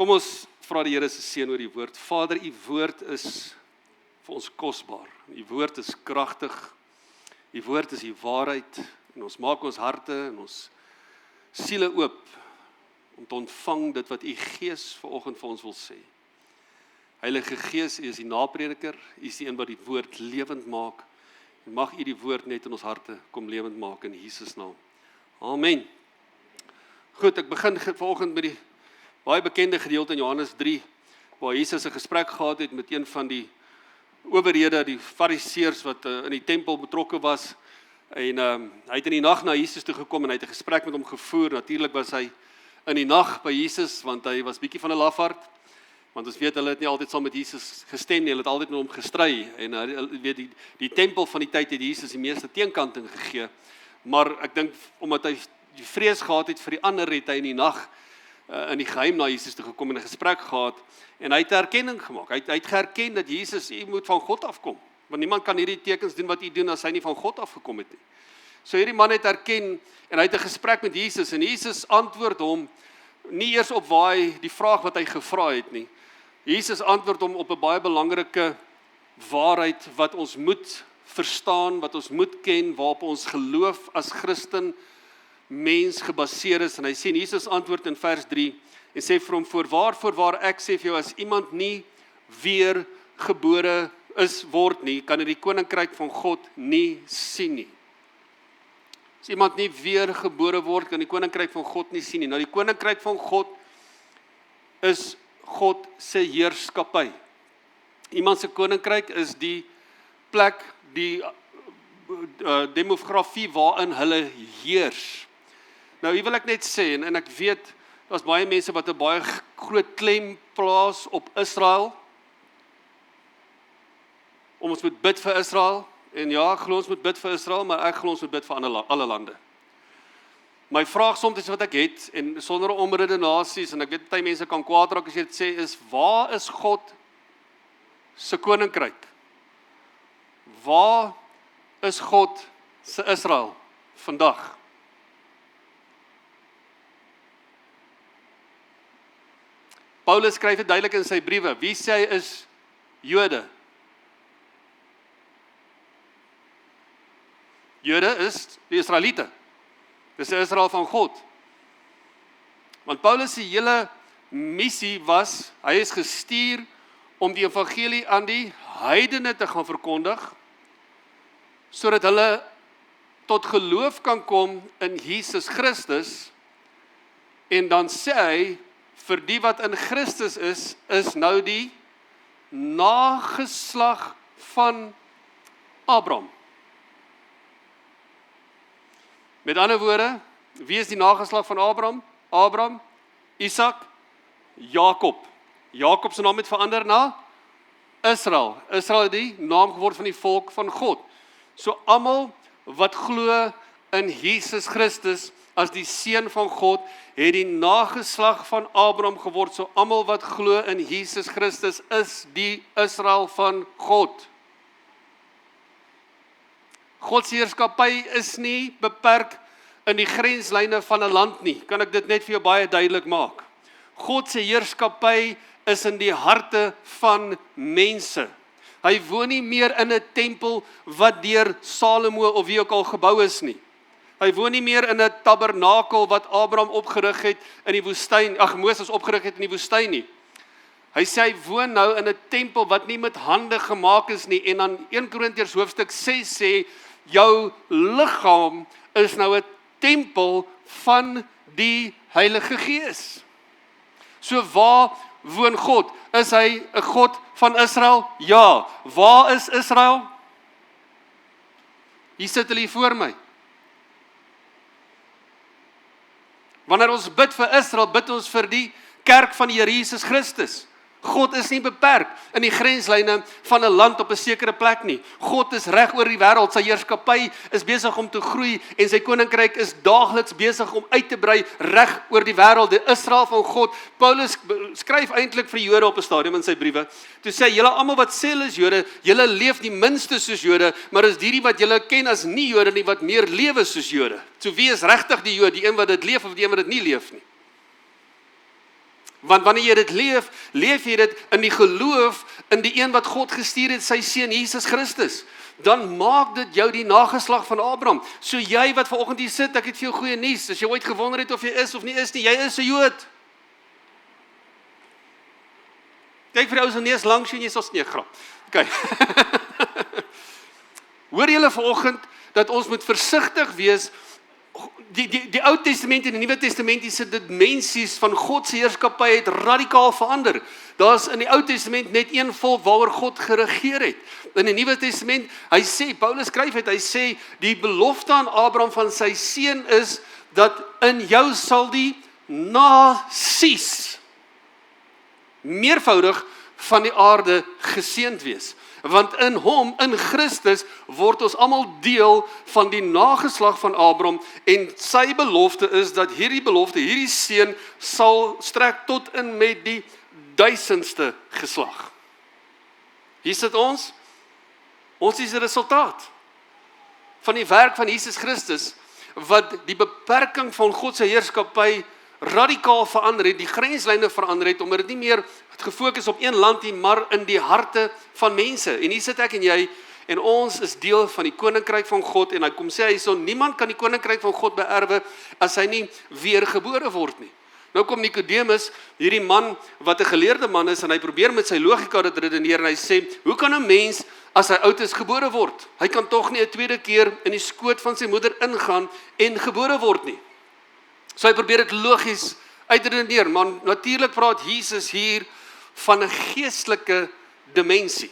Kom ons vra die Here se seën oor die woord. Vader, u woord is vir ons kosbaar. U woord is kragtig. U woord is die waarheid. En ons maak ons harte en ons siele oop om te ontvang dit wat u Gees vanoggend vir ons wil sê. Heilige Gees, u is die naprediker, u is die een wat die woord lewend maak. En mag u die woord net in ons harte kom lewend maak in Jesus naam. Amen. Goed, ek begin vanoggend met die baie bekende gedeelte in Johannes 3, waar Jesus 'n gesprek gehad het met een van die owerhede, die fariseërs wat in die tempel betrokke was. En hy het in die nag na Jesus toe gekom en hy het 'n gesprek met hom gevoer. Natuurlik was hy in die nag by Jesus, want hy was bietjie van 'n lafaard. Want ons weet, hulle het nie altyd saam met Jesus gestem nie, hulle het altyd met hom gestry. En weet die tempel van die tyd het Jesus die meeste teenkanting gegee. Maar ek dink, omdat hy die vrees gehad het vir die ander, het hy in die nag in die geheim na Jesus toe gekom en 'n gesprek gehad. En hy het 'n erkenning gemaak. Hy het geerken dat Jesus, u moet van God afkom. Want niemand kan hierdie tekens doen wat u doen as hy nie van God afgekom het nie. So hierdie man het erken en hy het 'n gesprek met Jesus en Jesus antwoord hom nie eers op waar hy die vraag wat hy gevra het nie. Jesus antwoord hom op 'n baie belangrike waarheid wat ons moet verstaan, wat ons moet ken, waarop ons geloof as Christen mens gebaseer is. En hy sê, Jesus antwoord in vers 3 en sê vir hom, voorwaar ek sê vir jou, as iemand nie weer gebore word nie, kan hy die koninkryk van God nie sien nie. As iemand nie weer gebore word, kan die koninkryk van God nie sien nie. Nou die koninkryk van God is God se heerskappy. Iemand se koninkryk is die plek, die demografie waarin hulle heers. Nou hier wil ek net sê, en ek weet, daar's baie mense wat 'n baie groot klem plaas op Israel, om ons moet bid vir Israel, en ja, ek glo ons moet bid vir Israel, maar ek glo ons moet bid vir alle lande. My vraag soms wat ek het, en sonder omredenasies, en ek weet baie mense kan kwaad raak as jy dit sê, is, waar is God se koninkryk? Waar is God se Israel vandag? Paulus skryf dit duidelik in sy briewe. Wie sê hy is Jode? Jode is die Israeliete. Dis die Israel van God. Want Paulus se hele missie was, hy is gestuur om die evangelie aan die heidene te gaan verkondig, sodat hulle tot geloof kan kom in Jesus Christus, en dan sê hy, vir die wat in Christus is nou die nageslag van Abraham. Met ander woorde, wie is die nageslag van Abraham? Abraham, Isak, Jakob. Jakob se naam het verander na Israel. Israel het die naam geword van die volk van God. So almal wat glo in Jesus Christus as die seun van God, het die nageslag van Abraham geword. So almal wat glo in Jesus Christus is die Israel van God. God se heerskappy is nie beperk in die grenslyne van 'n land nie. Kan ek dit net vir jou baie duidelik maak? God se heerskappy is in die harte van mense. Hy woon nie meer in 'n tempel wat deur Salomo of wie ook al gebou is nie. Hy woon nie meer in 'n tabernakel wat Abraham opgerig het in die woestyn, Moses opgerig het in die woestyn nie. Hy sê hy woon nou in 'n tempel wat nie met hande gemaak is nie, en dan 1 Korintiërs hoofstuk 6 sê, jou liggaam is nou 'n tempel van die Heilige Gees. So waar woon God? Is hy 'n God van Israel? Ja. Waar is Israel? Hier sit hulle hier voor my. Wanneer ons bid vir Israel, bid ons vir die kerk van die Here Jesus Christus. God is nie beperk in die grenslyne van 'n land op 'n sekere plek nie. God is reg oor die wêreld, sy heerskappy is besig om te groei en sy koninkryk is daagliks besig om uit te brei reg oor die wêreld. Die Israel van God. Paulus skryf eintlik vir die Jode op 'n stadium in sy briewe. Toe sê hy, julle almal wat sê hulle is Jode, julle leef die minste soos Jode, maar is die wat julle ken as nie Jode nie wat meer lewe soos Jode. So wie is regtig die Jood, die een wat dit leef of die een wat dit nie leef nie? Want wanneer jy dit leef, leef jy dit in die geloof in die een wat God gestuur het, sy seun Jesus Christus. Dan maak dit jou die nageslag van Abraham. So jy wat vanoggend hier sit, ek het vir jou goeie nuus. As jy ooit gewonder het of jy is of nie is nie, jy is 'n Jood. Kyk vir die ouens wat nie eens langs jou, jy sal nie grap. Kyk. Hoor julle vanoggend dat ons moet versigtig wees. Die Ou Testament en die Nuwe Testamentiese dimensies van God se heerskappy het radikaal verander. Daar's in die Ou Testament net een volk waaroor God geregeer het. In die Nuwe Testament, hy sê, Paulus skryf het, hy sê, die belofte aan Abraham van sy seun is, dat in jou sal die nasies meervoudig van die aarde geseënd wees. Want in hom, in Christus, word ons almal deel van die nageslag van Abraham en sy belofte is dat hierdie belofte, hierdie seën sal strek tot in met die 1000ste geslag. Hier sit ons is 'n resultaat van die werk van Jesus Christus wat die beperking van God se heerskappy radikaal verander het, die grenslyne verander het, omdat dit nie meer gefokus op een land nie, maar in die harte van mense. En hier sit ek en jy, en ons is deel van die koninkryk van God, en hy kom sê, hy so, niemand kan die koninkryk van God beerwe, as hy nie weergebore word nie. Nou kom Nicodemus, hierdie man, wat 'n geleerde man is, en hy probeer met sy logika dit redeneer, en hy sê, hoe kan 'n mens, as hy oud is, gebore word? Hy kan tog nie 'n tweede keer in die skoot van sy moeder ingaan, en gebore word nie. So hy probeer dit logies uitredeneer, maar natuurlik praat Jesus hier van 'n geestelike dimensie.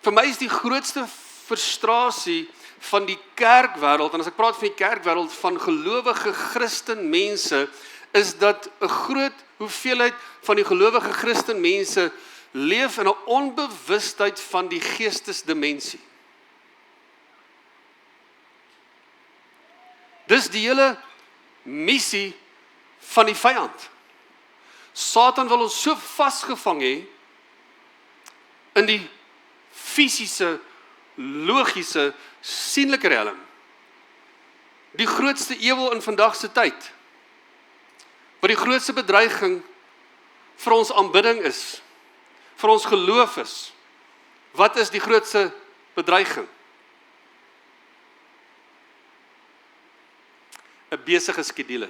Vir my is die grootste frustrasie van die kerkwêreld, en as ek praat van die kerkwêreld, van gelowige Christenmense, is dat 'n groot hoeveelheid van die gelowige Christenmense leef in 'n onbewustheid van die geestesdimensie. Dis die hele missie van die vyand. Satan wil ons so vasgevang hê in die fisiese, logiese, sienlike riem. Die grootste ewel in vandag se tyd, wat die grootste bedreiging vir ons aanbidding is, vir ons geloof is. Wat is die grootste bedreiging? 'n besige skedule.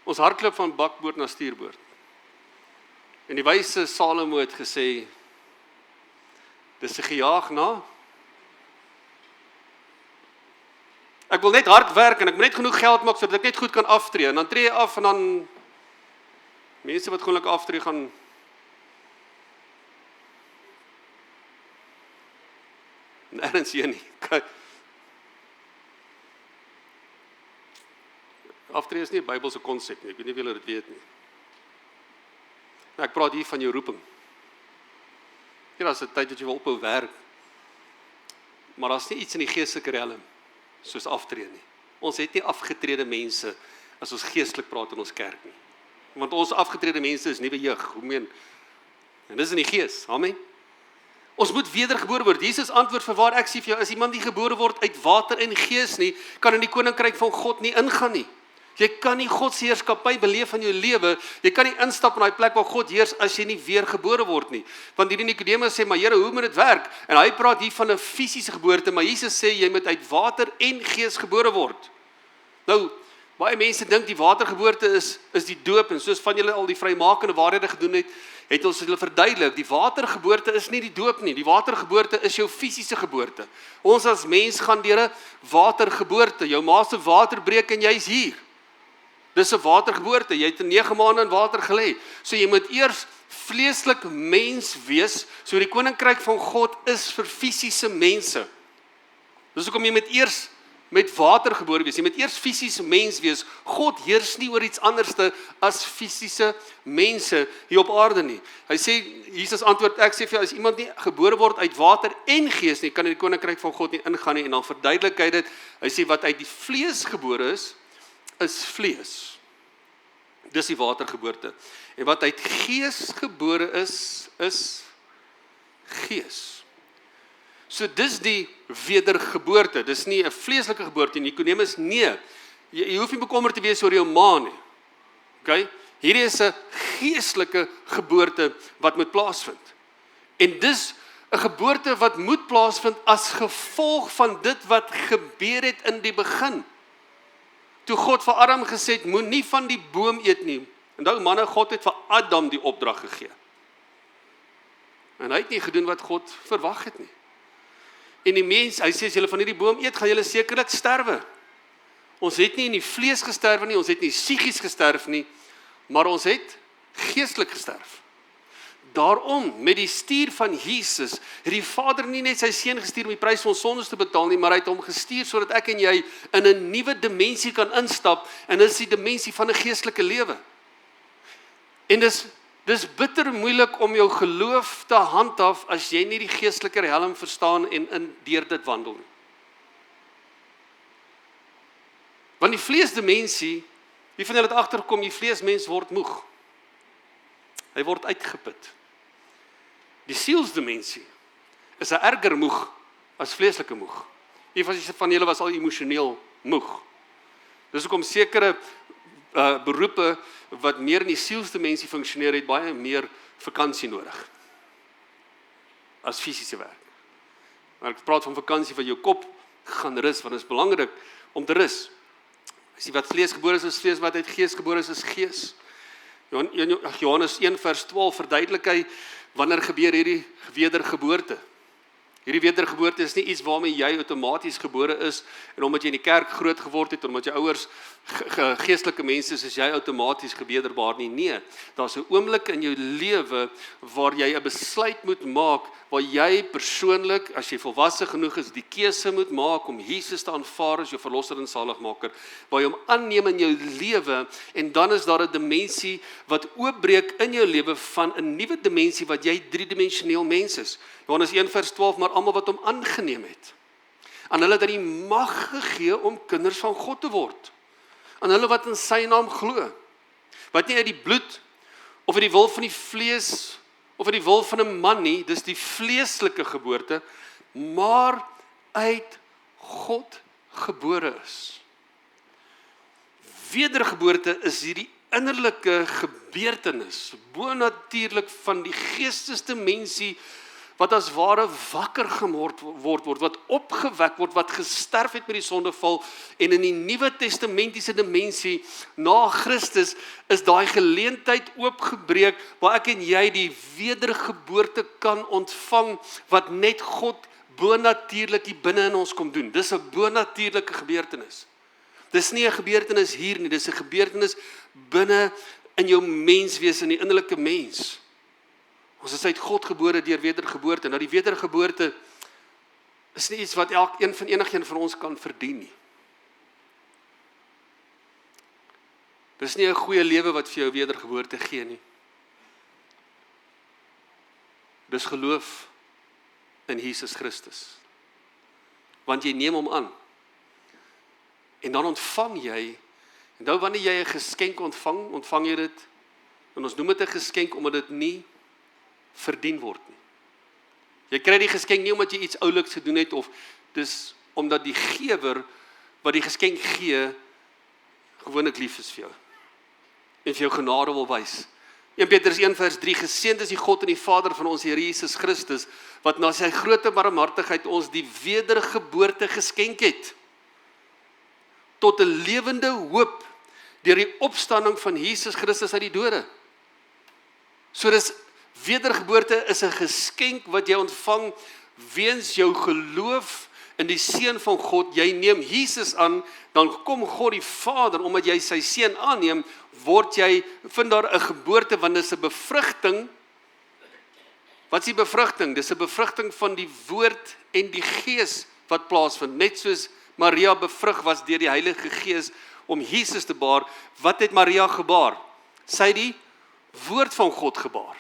Ons hardloop van bakboord na stuurboord. En die wyse Salomo het gesê, dis 'n gejaag na. Ek wil net hard werk en ek moet net genoeg geld maak sodat ek net goed kan aftree. En dan tree jy af en dan mense wat gewoonlik aftree gaan ergens hier nie. Aftree is nie 'n Bybelse konsep nie. Ek weet nie of julle dit weet nie. Nou, ek praat hier van jou roeping. Hier is 'n tyd dat jy wil ophou werk. Maar daar's nie iets in die geestelike riem soos aftree nie. Ons het nie afgetrede mense as ons geestelik praat in ons kerk nie. Want ons afgetrede mense is nuwe jeug. Hoe meen? En dis in die gees. Amen. Ons moet wedergebore word. Jesus antwoord vir waar ek sê vir jou, as iemand nie gebore word uit water en gees nie, kan in die koninkryk van God nie ingaan nie. Jy kan nie God se heerskappy beleef in jou lewe, jy kan nie instap in daai plek waar God heers as jy nie weergebore word nie. Want hierdie Nicodemus sê, maar Here, hoe moet dit werk? En hy praat hier van 'n fisiese geboorte, maar Jesus sê jy moet uit water en gees gebore word. Nou, baie mense dink die watergeboorte is die doop, en soos van julle al die vrymakende waarhede gedoen het ons hulle verduidelik, die watergeboorte is nie die doop nie, die watergeboorte is jou fisiese geboorte. Ons as mens gaan deur 'n watergeboorte, jou ma se water breek en jy's hier. Dis 'n watergeboorte, jy het 9 maande in water gelê. So jy moet eers vleeslik mens wees, so die koninkryk van God is vir fisiese mense. Dis hoekom jy moet eers met water gebore wees. Jy moet eers fisies mens wees. God heers nie oor iets anderste as fisiese mense hier op aarde nie. Hy sê, Jesus antwoord, ek sê vir jou, as iemand nie gebore word uit water en gees nie, kan in die koninkryk van God nie ingaan nie. En dan verduidelik hy dit. Hy sê, wat uit die vlees gebore is vlees. Dis die watergeboorte. En wat uit gees gebore is gees. So dis die wedergeboorte, dis nie 'n vleeslike geboorte nie. Nikodemus, nee, jy hoef nie bekommerd te wees oor jou ma nie. Okay? Hierdie is 'n geestelike geboorte wat moet plaasvind. En dis 'n geboorte wat moet plaasvind as gevolg van dit wat gebeur het in die begin. Toe God vir Adam gesê het, moenie van die boom eet nie. Onthou manne, God het vir Adam die opdrag gegee. En hy het nie gedoen wat God verwag het nie. En die mens, hy sê as julle van hierdie boom eet, gaan julle sekerlik sterwe. Ons het nie in die vlees gesterf nie, ons het nie psigies gesterf nie, maar ons het geestelik gesterf. Daarom, met die stuur van Jesus, het die Vader nie net sy seun gestuur om die prys van ons sondes te betaal nie, maar hy het hom gestuur sodat ek en jy in 'n nuwe dimensie kan instap, en dit is die dimensie van 'n geestelike lewe. En dis bitter moeilik om jou geloof te handhaaf as jy nie die geestelike helm verstaan en deur dit wandel nie. Want die vleesdimensie, wie van julle het agtergekom, die vleesmens word moeg. Hy word uitgeput. Die sielsdimensie is 'n erger moeg as vleeslike moeg. Wie van julle was al emosioneel moeg? Dis hoekom sekere beroepe wat meer in die sielsdimensie funksioneer het baie meer vakansie nodig as fisiese werk. Maar ek praat van vakansie van jou kop gaan rus, want dit is belangrik om te rus. As jy wat vlees gebore is vlees, wat uit gees gebore is gees. Johannes 1 vers 12 verduidelik hy wanneer gebeur hierdie wedergeboorte. Hierdie wedergeboorte is nie iets waarmee jy outomaties gebore is en omdat jy in die kerk groot geword het, omdat jou ouers geestelike mense is jy outomaties gewederbaar nie. Nee, daar's 'n oomblik in jou lewe waar jy 'n besluit moet maak, waar jy persoonlik, as jy volwasse genoeg is, die keuse moet maak om Jesus te aanvaar as jou verlosser en saligmaker, waar jy hom aanneem in jou lewe, en dan is daar 'n dimensie wat oopbreek in jou lewe van 'n nuwe dimensie wat jy driedimensioneel mens is. Johannes 1 vers 12, maar almal wat hom aangeneem het, aan hulle dat die mag gegee om kinders van God te word. Aan hulle wat in sy naam glo. Wat nie uit die bloed, of uit die wil van die vlees, of uit die wil van 'n man nie, dis die vleeslike geboorte, maar uit God gebore is. Wedergeboorte is hierdie innerlike gebeurtenis, bonatuurlik van die geestesdimensie, wat as ware wakker geword word, wat opgewek word, wat gesterf het met die sondeval, en in die Nuwe Testamentiese dimensie, na Christus, is daai geleentheid oopgebreek, waar ek en jy die wedergeboorte kan ontvang, wat net God bonatuurlik hier binne in ons kom doen. Dis 'n bonatuurlike gebeurtenis. Dis nie 'n gebeurtenis hier nie, dis 'n gebeurtenis binne in jou menswees, in die innerlike mens. Ons is uit God gebore deur wedergeboorte. Nou die wedergeboorte is nie iets wat enigeen van ons kan verdien nie. Dis nie 'n goeie lewe wat vir jou wedergeboorte gee nie. Dis geloof in Jesus Christus. Want jy neem hom aan. En dan ontvang jy, en nou wanneer jy 'n geskenk ontvang jy dit, en ons noem dit 'n geskenk omdat dit nie verdien word nie. Jy kry die geskenk nie omdat jy iets ouliks gedoen het, of dis omdat die gewer wat die geskenk gee, gewoonlik lief is vir jou, en vir jou genade wil wys. 1 Petrus 1 vers 3, geseënd is die God en die Vader van ons Here Jesus Christus, wat na sy groote barmhartigheid ons die wedergeboorte geskenk het, tot 'n lewende hoop, deur die opstanding van Jesus Christus uit die dode. So dis wedergeboorte is 'n geskenk wat jy ontvang weens jou geloof in die Seun van God. Jy neem Jesus aan, dan kom God die Vader, omdat jy sy Seun aanneem, vind daar 'n geboorte, want dis 'n bevrugting. Wat is die bevrugting? Dis 'n bevrugting van die woord en die gees wat plaasvind. Net soos Maria bevrug was deur die Heilige Gees om Jesus te baar. Wat het Maria gebaar? Sy het die woord van God gebaar.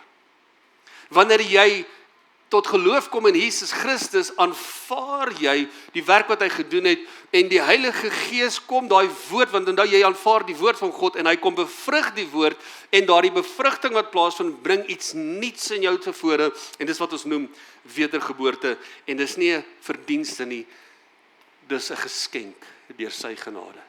Wanneer jy tot geloof kom in Jesus Christus, aanvaar jy die werk wat hy gedoen het, en die Heilige Gees kom, daai woord, want onthou jy aanvaar die woord van God, en hy kom bevrug die woord, en daardie bevrugting wat plaasvind, bring iets niets in jou tevore, en dis wat ons noem wedergeboorte, en dis nie 'n verdienste nie, dis 'n geskenk deur sy genade.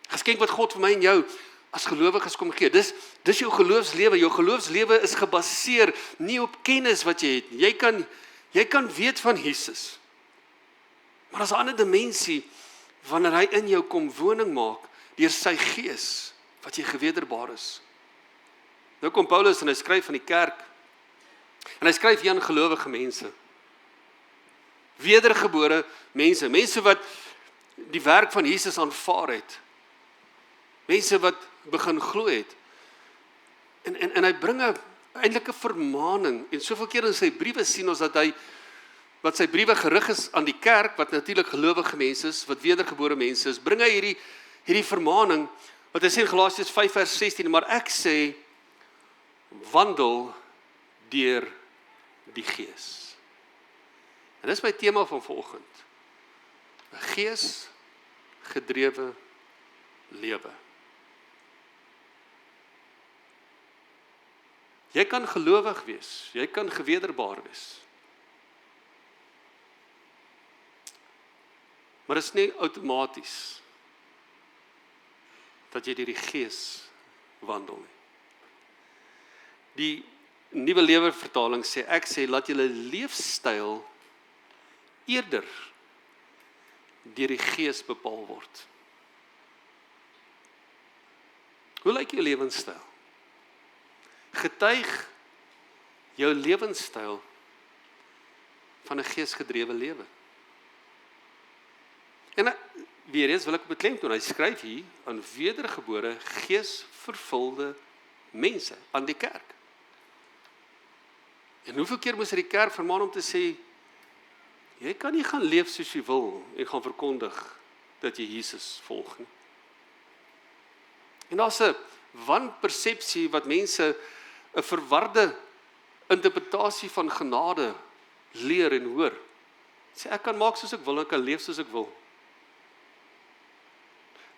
Geskenk wat God vir my en jou as gelowiges kom gee. Dis jou geloofslewe. Jou geloofslewe is gebaseer nie op kennis wat jy het nie. Jy kan weet van Jesus. Maar daar's 'n ander dimensie wanneer hy in jou kom woning maak deur sy gees wat jy gewederbaar is. Nou kom Paulus en hy skryf van die kerk. En hy skryf hier aan gelowige mense. Wedergebore mense wat die werk van Jesus aanvaar het. Mense wat begin glo het. En hy bring eintlik 'n vermaaning, en soveel keer in sy briewe sien ons dat wat sy briewe gerig is aan die kerk, wat natuurlik gelowige mense is, wat wedergebore mense is, bring hy hierdie vermaaning, wat hy sê in Galasiërs 5 vers 16, maar ek sê, wandel deur die Gees. En dis my tema van vanoggend. 'n geesgedrewe lewe. Jy kan gelowig wees, jy kan gewederbaar wees. Maar dit is nie outomaties dat jy deur die Gees wandel nie. Die Nuwe Lewe vertaling sê, ek sê, laat julle leefstyl eerder deur die Gees bepaal word. Hoe lyk jou lewenstyl? Getuig jou lewenstyl van 'n geesgedrewe lewe. En weer eens wil ek beklemtoon, hy skryf hier aan wedergebore, geesvervulde mense, aan die kerk. En hoeveel keer moes hy die kerk vermaan om te sê, jy kan nie gaan leef soos jy wil en gaan verkondig dat jy Jesus volg nie. En daar's 'n wanpersepsie wat mense 'n verwarde interpretasie van genade leer en hoor. Sê ek kan maak soos ek wil, ek kan leef soos ek wil.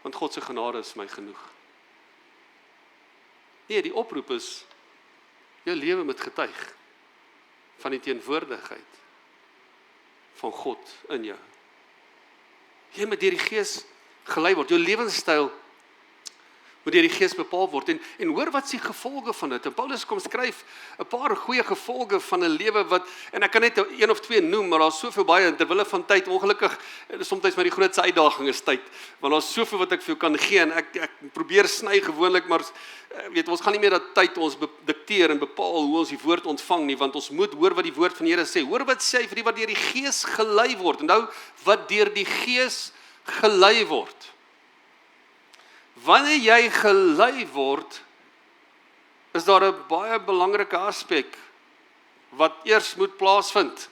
Want God se genade is my genoeg. Nee, die oproep is jou lewe moet getuig van die teenwoordigheid van God in jou. Jy moet deur die Gees gelei word. Jou lewenstyl moet deur die Gees bepaal word. En hoor wat is die gevolge van dit. En Paulus kom skryf 'n paar goeie gevolge van 'n lewe wat, en ek kan net een of twee noem, maar daar's soveel baie, terwille van tyd, ongelukkig, soms maar die grootste uitdaging is tyd, want daar's soveel wat ek vir jou kan gee, en ek probeer sny gewoonlik, maar weet, ons gaan nie meer dat tyd ons dikteer en bepaal hoe ons die woord ontvang nie, want ons moet hoor wat die woord van die Here sê. Hoor wat sê hy vir die wat deur die Gees gelei word. Onthou, wat deur die Gees gelei word. Wanneer jy gelei word, is daar 'n baie belangrike aspek wat eers moet plaasvind.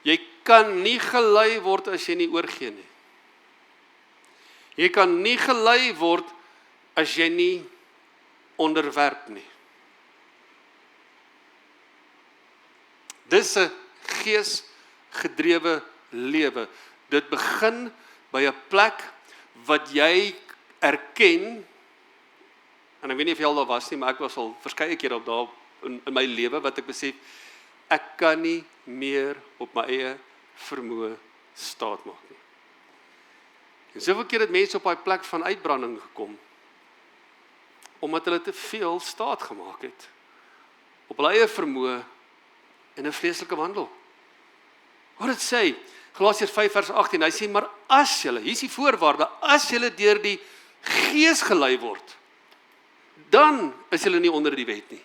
Jy kan nie gelei word as jy nie oorgee nie. Jy kan nie gelei word as jy nie onderwerp nie. Dis 'n geesgedrewe lewe. Dit begin by 'n plek wat jy erken, en ek weet nie of jy al daar was nie, maar ek was al verskeie keer op daar in my lewe, wat ek besef, ek kan nie meer op my eie vermoë staat maak nie. En soveel keer het mense op daai plek van uitbranding gekom, omdat hulle te veel staat gemaak het, op hulle eie vermoë, in 'n vleeslike wandel. Wat dit sê, Galasiërs 5 vers 18, hy sê, maar as julle, hier is die voorwaarde, as julle deur die Gees gelei word, dan is julle nie onder die wet nie.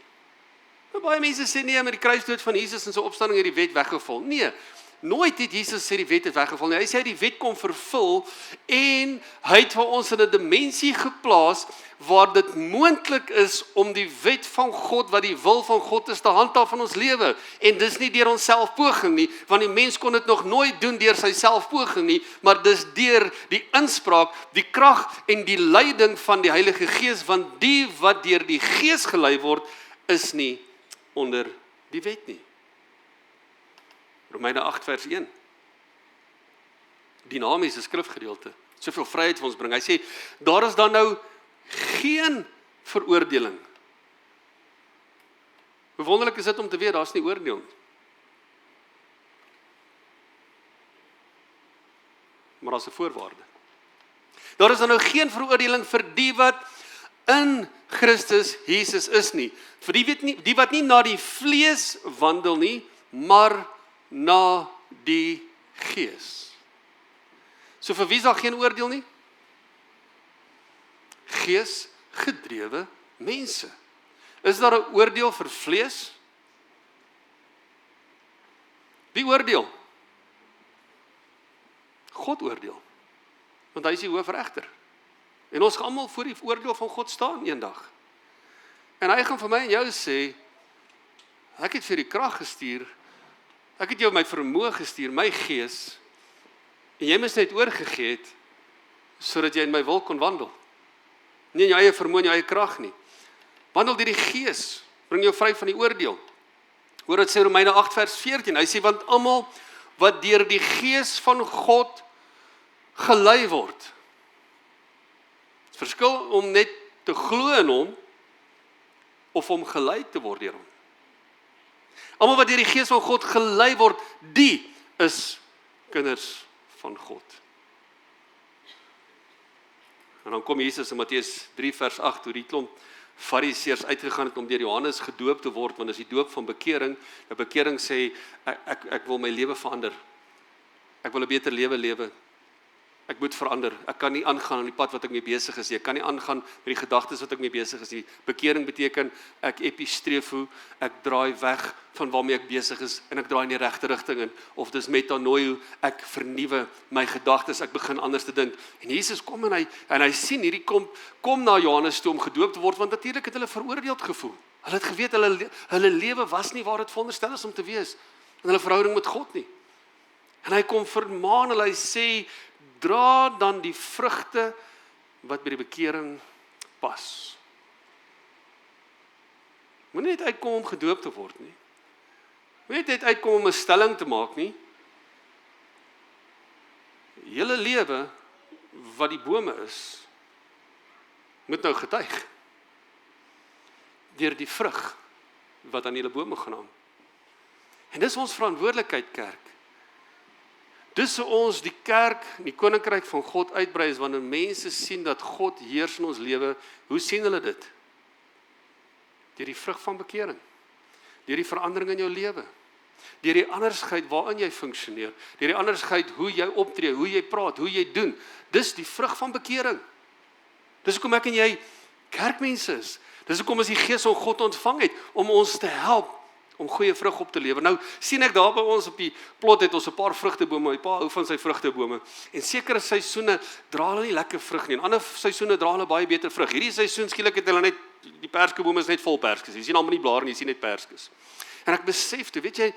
Nou, baie mense sê, nee, met die kruisdood van Jesus en sy opstanding het die wet weggeval. Nee, nooit het Jesus sê die wet het weggeval nie. Hy sê die wet kom vervul, en hy het vir ons in 'n dimensie geplaas, waar dit moontlik is om die wet van God, wat die wil van God is, te handhaaf in ons lewe. En dis nie deur ons selfpoging nie, want die mens kon dit nog nooit doen deur sy selfpoging nie, maar dis deur die inspraak, die krag en die leiding van die Heilige Gees, want die wat deur die Gees gelei word, is nie onder die wet nie. Romeine 8 vers 1. Dinamiese skrifgedeelte. Soveel vryheid vir ons bring. Hy sê, daar is dan nou geen veroordeling. Hoe wonderlik is dit om te weet, daar is nie oordeel nie. Maar daar is 'n voorwaarde. Daar is dan nou geen veroordeling vir die wat in Christus Jesus is nie. Vir die wat nie na die vlees wandel nie, maar na die Gees. So vir wie is daar geen oordeel nie? Gees gedrewe mense. Is daar 'n oordeel vir vlees? Wie oordeel? God oordeel. Want hy is die hoofregter. En ons gaan almal voor die oordeel van God staan eendag. En hy gaan vir my en jou sê, ek het vir die krag gestuur, ek het jou my vermoë gestuur, my gees, en jy moes net oorgegee het, sodat jy in my wil kon wandel. Nie in jou eie vermoë en jou eie krag nie. Wandel deur die Gees, bring jou vry van die oordeel. Hoor wat sê Romeine 8 vers 14, hy sê, want almal wat deur die Gees van God gelei word. Het verskil om net te glo in hom, of om gelei te word deur hom. Almal wat deur die Gees van God gelei word, die is kinders van God. En dan kom Jesus in Matteus 3 vers 8, hoe die klomp Fariseërs uitgegaan het om deur Johannes gedoop te word, want as die doop van bekering, 'n bekering sê, ek wil my lewe verander, ek wil 'n beter lewe lewe, ek moet verander, ek kan nie aangaan aan die pad wat ek mee besig is, ek kan nie aangaan met die gedagtes wat ek mee besig is nie. Bekering beteken, ek epistreefo, ek draai weg van waarmee ek besig is, en ek draai in die regte rigting in, of dis metanoio, ek vernuwe my gedagtes, ek begin anders te dink. En Jesus kom en hy sien hierdie kom na Johannes toe om gedoop te word, want natuurlik het hulle veroordeeld gevoel. Hulle het geweet, hulle lewe was nie waar dit veronderstel is om te wees, in hulle verhouding met God nie. En hy kom vermaan hulle, hy sê, dra dan die vrugte wat by die bekering pas. Moenie net uitkom om gedoop te word nie. Moenie net uitkom om 'n stelling te maak nie. Julle lewe, wat die bome is, moet nou getuig. Deur die vrug wat aan julle bome gaan hang. En dis ons verantwoordelikheid, kerk. Dis hoe ons die kerk, die koninkryk van God uitbrei, is wanneer mense sien dat God heers in ons lewe. Hoe sien hulle dit? Deur die vrug van bekering. Deur die verandering in jou lewe. Deur die andersheid waarin jy funksioneer. Deur die andersheid hoe jy optree, hoe jy praat, hoe jy doen. Dis die vrug van bekering. Dis hoekom ek en jy kerkmense is. Dis hoekom ons die Gees van God ontvang het, om ons te help om goeie vrug op te lewer. Nou sien ek daar by ons op die plot het ons 'n paar vrugtebome, 'n paar hou van sy vrugtebome. En sekere seisoene dra hulle nie lekker vrug nie. En ander seisoene dra hulle baie beter vrug. Hierdie seisoen skielik het hulle net die perskebome is net vol perskes. Jy sien almal nie blare nie, jy sien net perskes. En ek besef toe, weet jy,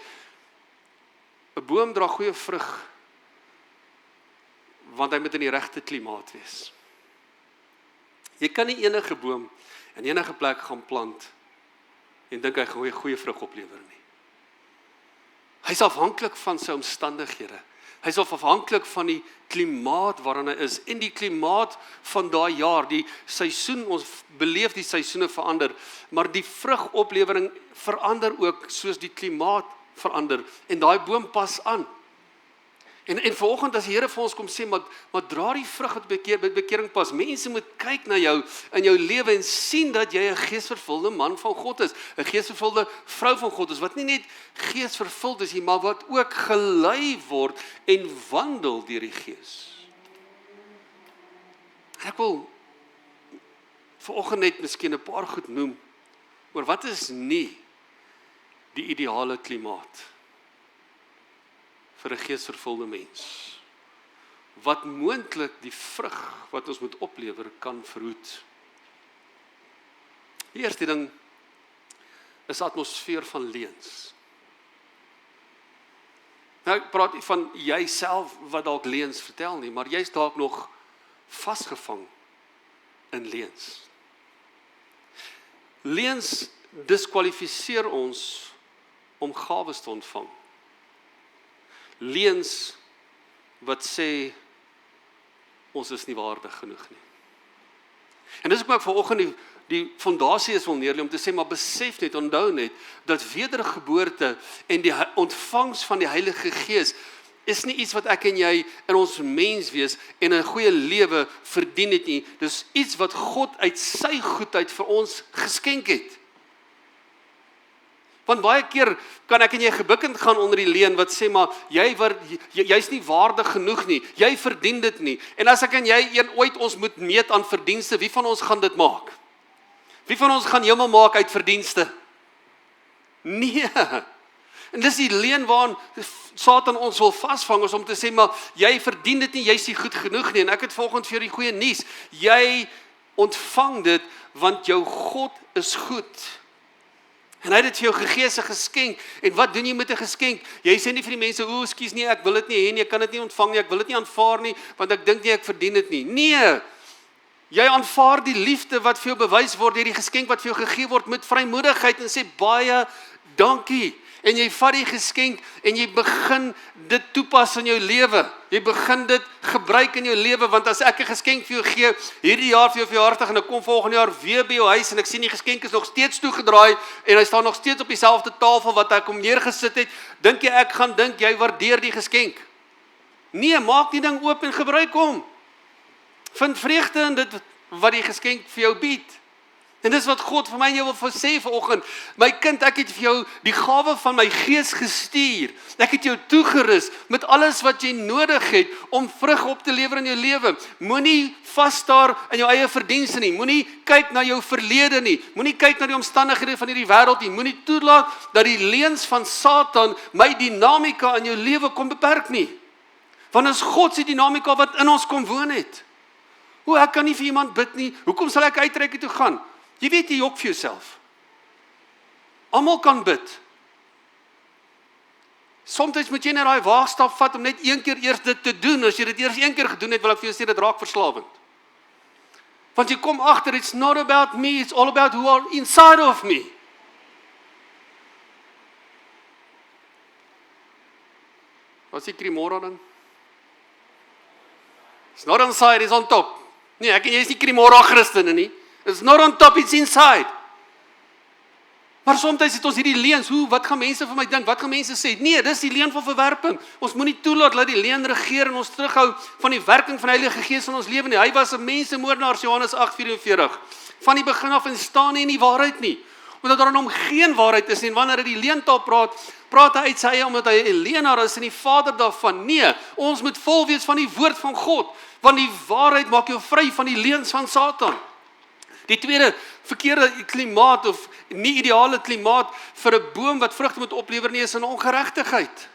'n boom dra goeie vrug want hy moet in die regte klimaat wees. Jy kan nie enige boom in enige plek gaan plant en dink hy gaan goeie vrug oplewer nie. Hy is afhanklik van sy omstandighede. Hy is afhanklik van die klimaat waarin hy is. En die klimaat van daai jaar, die seisoen, ons beleef die seisoene verander, maar die vrugoplewering verander ook soos die klimaat verander. En daai boom pas aan. En vanoggend as die Here vir ons kom sê, maar dra die vrug wat met bekering pas. Mense moet kyk na jou in jou lewe en sien dat jy 'n geesvervulde man van God is, 'n geesvervulde vrou van God is, wat nie net geesvervuld is nie, maar wat ook gelei word en wandel deur die Gees. Ek wil vanoggend net miskien 'n paar goed noem oor wat is nie die ideale klimaat vir 'n geesvervulde mens, wat moontlik die vrug wat ons moet oplewer kan verhoed. Die eerste ding is atmosfeer van leuns. Nou ek praat nie van jouself wat dalk leuns vertel nie, maar jy's dalk nog vasgevang in leuns. Leuns diskwalifiseer ons om gawes te ontvang. Leuns wat sê, ons is nie waardig genoeg nie. En dis ook vanoggend die fondasie is wil neerlê om te sê, maar besef net, onthou net, dat wedergeboorte en die ontvangs van die Heilige Gees is nie iets wat ek en jy in ons menswees en 'n goeie lewe verdien het nie. Dis iets wat God uit sy goedheid vir ons geskenk het. Want baie keer kan ek en jy gebukkend gaan onder die leuen wat sê, maar jy's nie waardig genoeg nie, jy verdien dit nie. En as ek en jy ooit ons moet meet aan verdienste, wie van ons gaan dit maak? Wie van ons gaan hemel maak uit verdienste? Nee. En dis die leuen waarin Satan ons wil vasvang, is om te sê, maar jy verdien dit nie, jy's nie goed genoeg nie. En ek het volgens vir die goeie nuus, jy ontvang dit, want jou God is goed. En hy het dit vir jou gegee as 'n geskenk. En wat doen jy met 'n geskenk? Jy sê nie vir die mense, ekskuus nie, ek wil dit nie hê nie, ek kan dit nie ontvang nie, ek wil dit nie aanvaar nie, want ek dink nie ek verdien dit nie. Nee, jy aanvaar die liefde wat vir jou bewys word deur die geskenk wat vir jou gegee word met vrymoedigheid en sê baie dankie. En jy vat die geskenk en jy begin dit toepas in jou lewe. Jy begin dit gebruik in jou lewe, want as ek 'n geskenk vir jou gee, hierdie jaar vir jou verjaarsdag en ek kom volgende jaar weer by jou huis en ek sien die geskenk is nog steeds toegedraai en hy staan nog steeds op dieselfde tafel wat ek hom neergesit het, dink jy ek gaan dink jy waardeer die geskenk? Nee, maak die ding oop en gebruik hom. Vind vreugde in dit wat die geskenk vir jou bied. En dis wat God vir my en jou wil sê vanoggend. My kind, ek het vir jou die gawe van my Gees gestuur. Ek het jou toegerus met alles wat jy nodig het om vrug op te lewer in jou lewe. Moenie vasstaar in jou eie verdienste nie. Moenie kyk na jou verlede nie. Moenie kyk na die omstandighede van hierdie wêreld nie. Moenie toelaat dat die leuns van Satan my dinamika in jou lewe kom beperk nie. Want is God se dinamika wat in ons kom woon het. Ek kan nie vir iemand bid nie. Hoekom sal ek uitreik toe gaan? Jy weet jy jok vir jouself. Almal kan bid. Soms moet jy net daai waagstap vat om net een keer eers dit te doen. As jy dit eers een keer gedoen het, wil ek vir jou sê dit raak verslawend. Want jy kom agter, it's not about me, it's all about who are inside of me. Wat sê Cremora dan? It's not inside, it's on top. Nee, ek en jy is nie Cremora Christene nie. It's not on top, it's inside. Maar soms het ons hierdie leuns, wat gaan mense vir my dink, wat gaan mense sê? Nee, dis die leuen van verwerping. Ons moenie toelaat dat die leuen regeer en ons terughou van die werking van die Heilige Gees in ons lewe nie. Hy was 'n mensemoordenaar, Johannes 8:44. Van die begin af en staan nie in die waarheid nie. Omdat daar in hom geen waarheid is nie. En wanneer hy die leuntaal praat hy uit sy eie omdat hy 'n leienaar is en die vader daarvan. Nee, ons moet vol wees van die woord van God, want die waarheid maak jou vry van die leuns van Satan. Die tweede verkeerde klimaat of nie ideale klimaat vir 'n boom wat vrugte moet oplewer nie is in ongeregtigheid.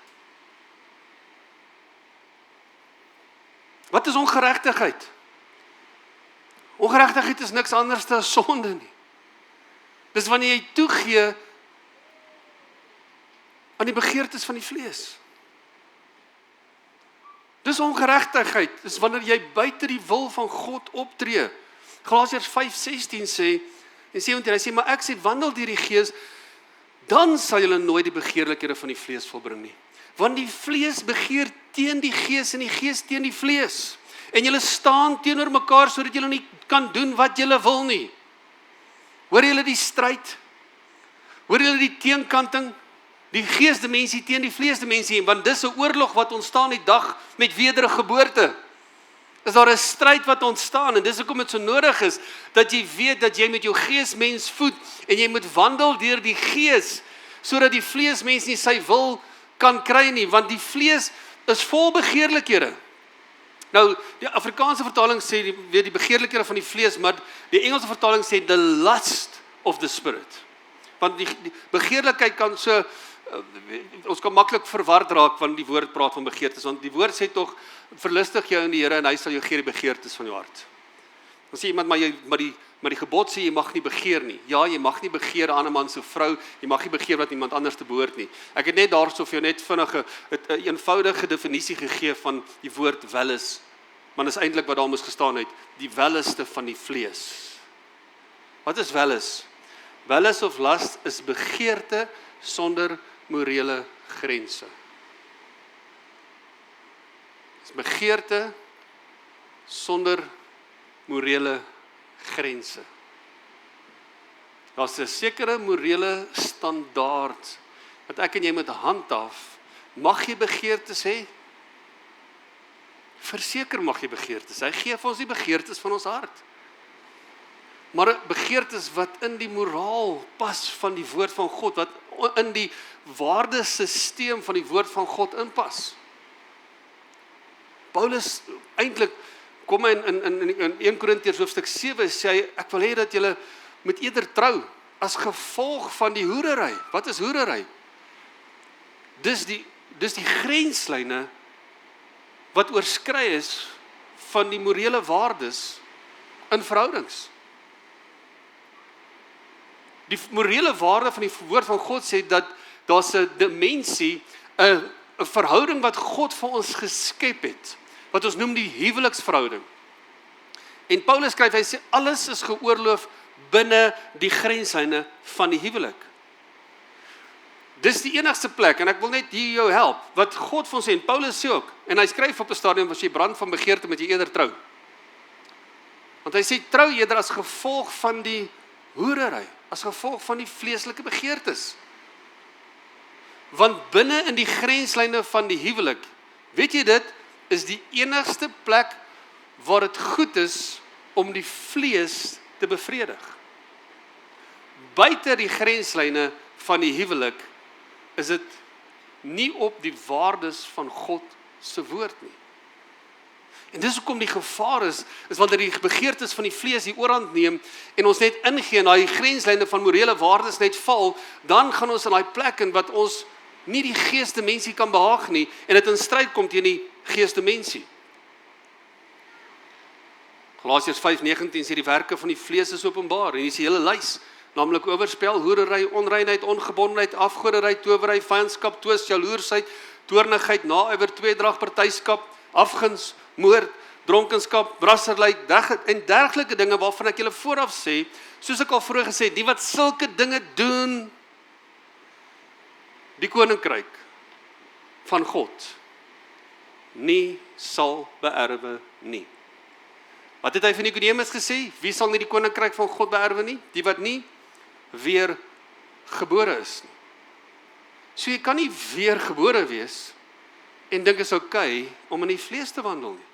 Wat is ongeregtigheid? Ongeregtigheid is niks anders as sonde nie. Dis wanneer jy toegee aan die begeertes van die vlees. Dis ongeregtigheid, dis wanneer jy buite die wil van God optree. Galasiërs 5:16 sê, en 17, hy sê, maar ek sê, wandel deur die Gees, dan sal julle nooit die begeerlikhede van die vlees volbring nie. Want die vlees begeer teen die Gees en die Gees teen die vlees. En julle staan teenoor mekaar sodat julle nie kan doen wat julle wil nie. Hoor julle die stryd? Hoor julle die teenkanting? Die geesdimensie teen die vleesdimensie, want dis 'n oorlog wat ontstaan die dag met wedergeboorte. Is daar 'n stryd wat ontstaan en dis hoekom dit so nodig is dat jy weet dat jy met jou geesmens voed en jy moet wandel deur die Gees sodat die vleesmens nie sy wil kan kry nie, want die vlees is vol begeerlikhede. Nou, die Afrikaanse vertaling sê die begeerlikhede van die vlees, maar die Engelse vertaling sê the lust of the spirit. Want die begeerlikheid kan so ons kan maklik verward raak want die woord praat van begeertes, want die woord sê tog verlustig jou in die Here en hy sal jou gee die begeertes van jou hart. Dan sê iemand maar die gebod sê jy mag nie begeer nie. Ja, jy mag nie begeer 'n ander man se vrou, jy mag nie begeer wat iemand anders te behoort nie. Ek het net daarso vir jou net vinnig 'n eenvoudige definisie gegee van die woord welles. Maar dis eintlik wat daar moes gestaan het, die welleste van die vlees. Wat is welles? Wellus of lust is begeerte sonder morele grense. Is begeerte sonder morele grense. Daar's 'n sekere morele standaard wat ek en jy moet handhaaf. Mag jy begeertes hê? Verseker mag jy begeertes. Hy gee vir ons die begeertes van ons hart. Maar 'n begeertes wat in die moraal pas van die woord van God, wat in die waardesisteem van die woord van God inpas. Paulus eintlik kom hy in 1 Korintiërs hoofstuk 7 sê hy, ek wil hê dat julle moet eerder trou as gevolg van die hoerery. Wat is hoerery? Dis die grenslyne wat oorskry is van die morele waardes in verhoudings. Die morele waarde van die woord van God sê dat daar's 'n dimensie, 'n verhouding wat God vir ons geskep het, wat ons noem die huweliksverhouding. En Paulus skryf, hy sê alles is geoorloof binne die grenslyne van die huwelik. Dis die enigste plek, en ek wil net hier jou help, wat God vir ons sê, en Paulus sê ook, en hy skryf op 'n stadium, as jy brand van begeerte, moet jy eerder trou. Want hy sê, trou eerder as gevolg van die hoerery, as gevolg van die vleeslike begeertes. Want binne in die grenslyne van die huwelik, weet jy dit, is die enigste plek waar dit goed is om die vlees te bevredig. Buite die grenslyne van die huwelik is dit nie op die waardes van God se woord nie. En dis hoekom die gevaar is wanneer die begeertes van die vlees die oorhand neem en ons net ingee en daai grenslyne van morele waardes net val, dan gaan ons in daai plek in wat ons nie die geestemensie kan behaag nie en dit in stryd kom teen die geestemensie. Galasiërs 5:19 sê die werke van die vlees is openbaar en hier is die hele lys, naamlik oorspel, hoerery, onreinheid, ongebondenheid, afgoderry, towery, vyandskap, twis, jaloersheid, toornigheid, naaiwer, tweedrag, partyskap, afguns, moord, dronkenskap, brasserlei en dergelike dinge waarvan ek julle vooraf sê, soos ek al vroeër gesê het, die wat sulke dinge doen, die koninkryk van God nie sal beerwe nie. Wat het hy van Nikodemus gesê? Wie sal nie die koninkryk van God beerwe nie? Die wat nie weer gebore is nie. So jy kan nie weer gebore wees en dink is okay om in die vlees te wandel nie.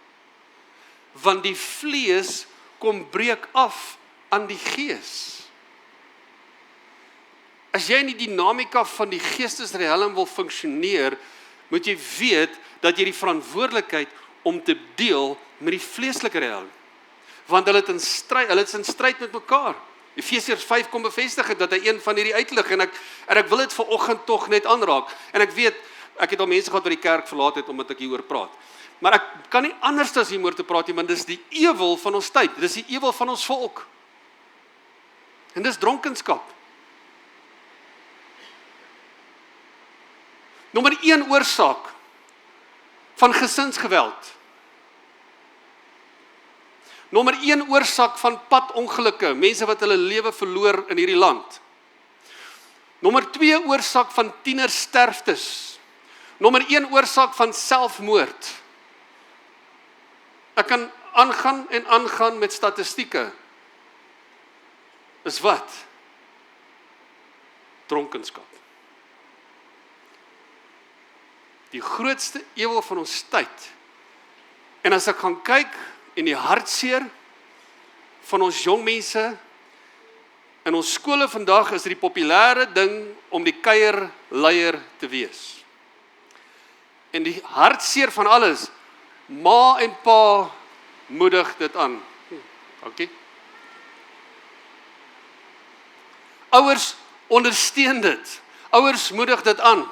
Want die vlees kom breek af aan die gees. As jy in die dinamika van die geestesriem wil funksioneer, moet jy weet dat jy die verantwoordelikheid om te deel met die vleeslike riem. Want hulle is in stryd met mekaar. Efesiërs 5 kom bevestig het dat hy een van hierdie uitlig en ek wil dit vanoggend tog net aanraak. En ek weet, ek het al mense gehad wat die kerk verlaat het omdat ek hieroor praat. Maar ek kan nie anders as hieroor te praat nie, want dis die ewel van ons tyd. Dis die ewel van ons volk. En dis dronkenskap. Nommer 1 oorsaak van gesinsgeweld. Nommer 1 oorsaak van padongelukke, mense wat hulle lewe verloor in hierdie land. Nommer 2 oorsaak van tienersterftes. Nommer 1 oorsaak van selfmoord. Ek kan aangaan met statistieke. Is wat? Dronkenskap. Die grootste ewel van ons tyd. En as ek gaan kyk en die hartseer van ons jong mense, in ons skole vandag is die populêre ding om die kuierleier te wees. En die hartseer van alles, ma en pa moedig dit aan. Okay. Ouers ondersteun dit. Ouers moedig dit aan.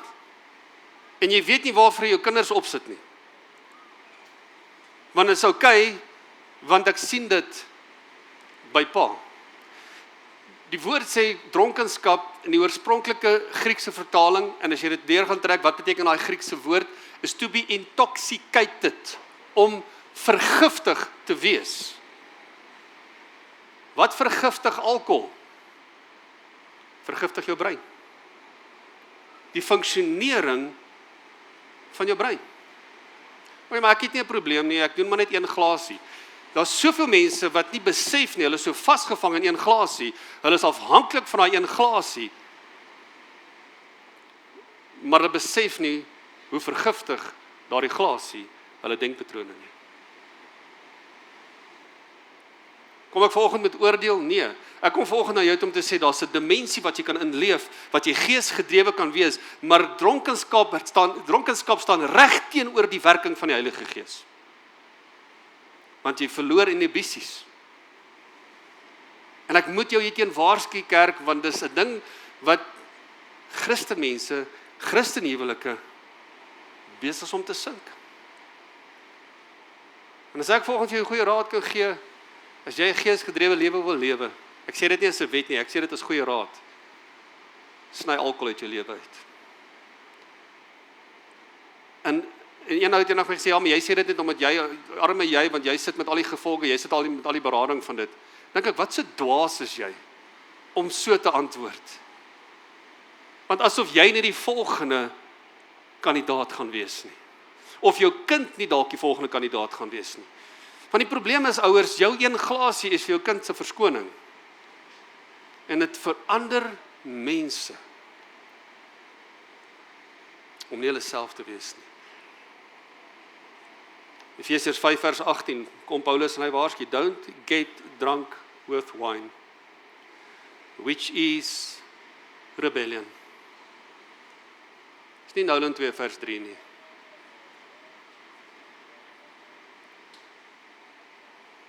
En jy weet nie waarvoor jou kinders opsit nie. Want dit is okay, want ek sien dit by pa. Die woord sê dronkenskap in die oorspronklike Griekse vertaling, en as jy dit deur gaan trek, wat beteken daai Griekse woord, is to be intoxicated, om vergiftig te wees. Wat vergiftig alkohol? vergiftig jou brein. Die funksionering van jou brein. Maar ek het nie 'n probleem nie, ek doen maar net een glasie. Daar's soveel mense wat nie besef nie, hulle is so vasgevang in een glasie, hulle is afhanklik van daai een glasie, maar hulle besef nie hoe vergiftig daardie glasie hulle denkpatrone nie. Kom ek vanoggend met oordeel? Nee. Ek kom vanoggend na jou toe om te sê, daar's 'n dimensie wat jy kan inleef, wat jy geesgedrewe kan wees, maar dronkenskap staan reg teenoor die werking van die Heilige Gees. Want jy verloor inhibisies. En ek moet jou hierteen waarsku, kerk, want dis 'n ding wat Christenmense, Christenhuwelike besig is om te sink. En as ek volgens jou 'n goeie raad kan gee, as jy 'n geesgedrewe lewe wil lewe, ek sê dit nie as 'n wet nie, ek sê dit as goeie raad, sny alkohol uit jou lewe uit. En een ou het eendag vir my gesê, ja, maar jy sê dit net omdat jy, arme jy, want jy sit met al die gevolge, jy sit met al die berading van dit. Dink ek, wat so dwaas is jy, om so te antwoord? Want asof jy nie die volgende kandidaat gaan wees nie. Of jou kind nie dalk die volgende kandidaat gaan wees nie. Want die probleem is, ouers, jou een glasie is vir jou kind se verskoning. En dit verander mense om nie hulle self te wees nie. Efesiërs 5 vers 18, kom Paulus en hy waarsku, don't get drunk with wine, which is rebellion. Is nie Nouwen 2 vers 3 nie.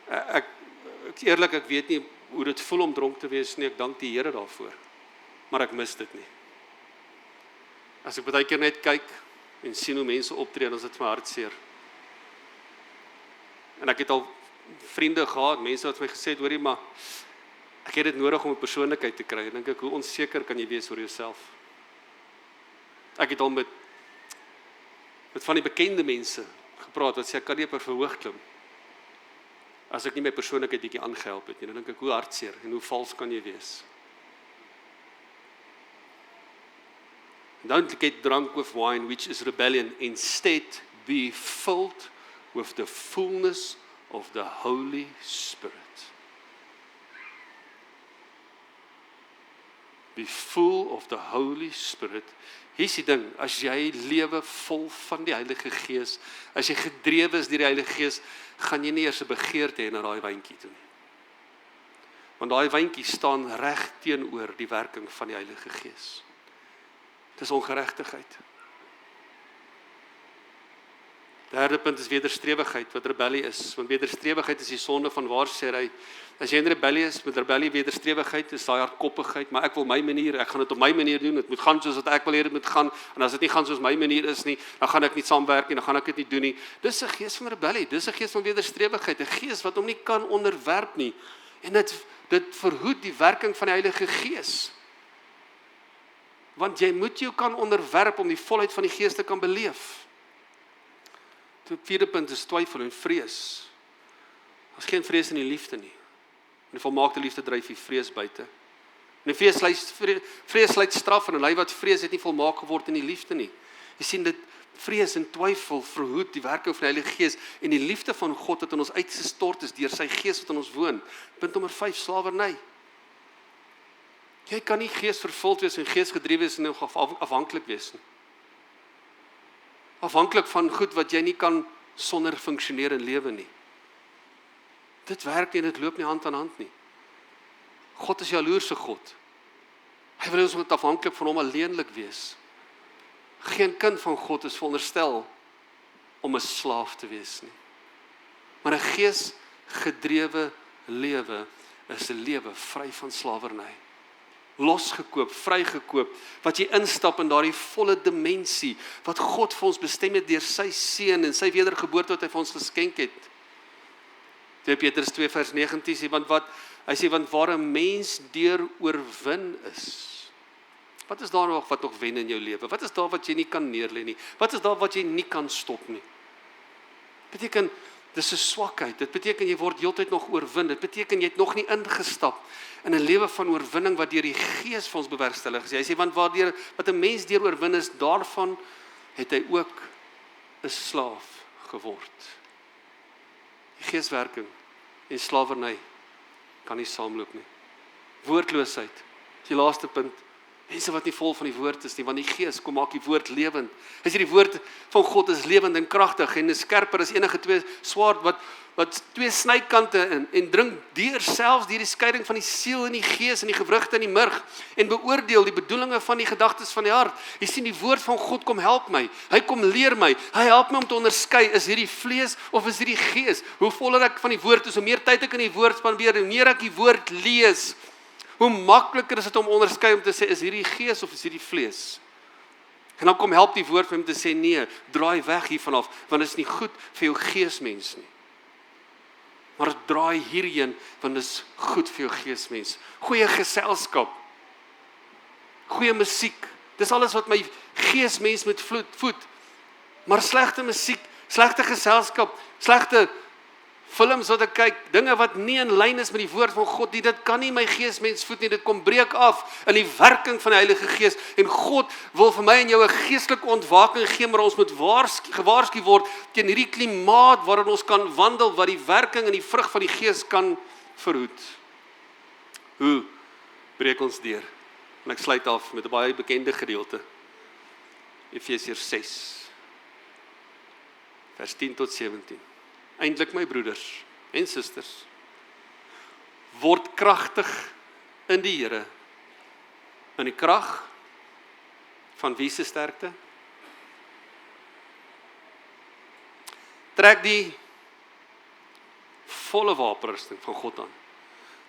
Ek eerlik, ek weet nie hoe dit voel om dronk te wees nie, ek dank die Here daarvoor, maar ek mis dit nie. As ek baie keer net kyk en sien hoe mense optree, dan is dit my hartseer. En ek het al vriende gehad, mense wat vir my gesê het, hoorie, maar ek het dit nodig om 'n persoonlikheid te kry. En dink ek, hoe onseker kan jy wees oor jouself? Ek het al met van die bekende mense gepraat, wat sê, ek kan nie op 'n verhoog klim, as ek nie my persoonlikheid bietjie aangehelp het nie. Dan dink ek, hoe hartseer en hoe vals kan jy wees? Don't get drunk with wine, which is rebellion. Instead, be filled with the fullness of the Holy Spirit. Be full of the Holy Spirit. Hier is die ding, as jy lewe vol van die Heilige Gees, as jy gedrewe is deur die Heilige Gees, gaan jy nie eers 'n begeerte hê na daai wyntjie toe nie. Want daai wyntjie staan reg teenoor die werking van die Heilige Gees. Dis ongeregtigheid. Derde punt is wederstrewigheid, wat rebellie is. Want wederstrewigheid is die sonde van waarsêry. As jy in rebellie is, met rebellie wederstrewigheid, is daai hardkoppigheid, maar ek wil my manier, ek gaan dit op my manier doen, dit moet gaan soos wat ek wil hê dit moet gaan, en as dit nie gaan soos my manier is nie, dan gaan ek nie saamwerk nie, dan gaan ek dit nie doen nie. Dis 'n gees van rebellie, dis 'n gees van wederstrewigheid, 'n gees wat hom nie kan onderwerp nie. En dit verhoed die werking van die Heilige Gees. Want jy moet jou kan onderwerp om die volheid van die Gees te kan beleef. Die vierde punt is twyfel en vrees. Daar's geen vrees in die liefde nie. En die volmaakte liefde dryf die vrees buite. En die vrees sluit straf en hy wat vrees het nie volmaak geword in die liefde nie. Jy sien dit, vrees en twyfel verhoed die werking van die Heilige Gees en die liefde van God wat in ons uitgestort is deur sy Gees wat in ons woon. Punt nommer 5, slawerny. Jy kan nie geesvervuld wees en geesgedrewe wees en afhanklik wees nie. Afhanklik van goed wat jy nie kan sonder funksioneer en lewe nie. Dit werk nie, dit loop nie hand aan hand nie. God is jaloerse God. Hy wil ons moet afhanklik van hom alleenlik wees. Geen kind van God is veronderstel om 'n slaaf te wees nie. Maar 'n geesgedrewe lewe is 'n lewe vry van slawerny. Losgekoop, vrygekoop, wat jy instap in daardie volle dimensie, wat God vir ons bestem het deur sy seun en sy wedergeboorte wat hy vir ons geskenk het. 2 Petrus 2 vers 19 sê, hy sê, want waar 'n mens deur oorwin is, wat is daar nog wat nog wen in jou lewe? Wat is daar wat jy nie kan neerlê nie? Wat is daar wat jy nie kan stop nie? Beteken, Dis 'n swakheid. Dit beteken jy word heeltyd nog oorwin. Dit beteken jy het nog nie ingestap in 'n lewe van oorwinning wat deur die Gees vir ons bewerkstellig is. Hy sê want wat 'n mens deur oorwin is, daarvan het hy ook 'n slaaf geword. Die geeswerking en slawerny kan nie saamloop nie. Woordloosheid, die laaste punt. Mense wat nie vol van die woord is nie, want die Gees kom maak die woord lewend. Hy sê die woord van God is lewend en kragtig en is skerper as enige twee swaard wat twee snykante en dring selfs deur die skeiding van die siel en die gees en die gewrigte en die murg en beoordeel die bedoelinge van die gedagtes van die hart. Jy sien die woord van God kom help my. Hy kom leer my. Hy help my om te onderskei, is hierdie vlees of is hierdie gees? Hoe voller ek van die woord is, hoe meer tyd ek in die woord spandeer, hoe meer ek die woord lees, hoe makliker is dit om onderskei om te sê, is hierdie gees of is hierdie vlees? En dan kom help die woord vir hom te sê, nee, draai weg hiervan af, want dit is nie goed vir jou geesmens nie. Maar draai hierheen, want dit is goed vir jou geesmens. Goeie geselskap, goeie musiek, dis alles wat my geesmens moet voed. Maar slegte musiek, slegte geselskap, slegte films wat ek kyk, dinge wat nie in lyn is met die woord van God nie, dit kan nie my geesmens voed nie, dit kom breek af in die werking van die Heilige Gees, en God wil vir my en jou 'n geestelike ontwaking gee, maar ons moet gewaarsku word teen hierdie klimaat waarin ons kan wandel, wat die werking en die vrug van die Gees kan verhoed. Hoe breek ons deur? En ek sluit af met 'n baie bekende gedeelte, Efesiërs 6, vers 10 tot 17. Eintlik my broeders en susters, word kragtig in die Here, in die krag van wie se sterkte? Trek die volle wapenrusting van God aan,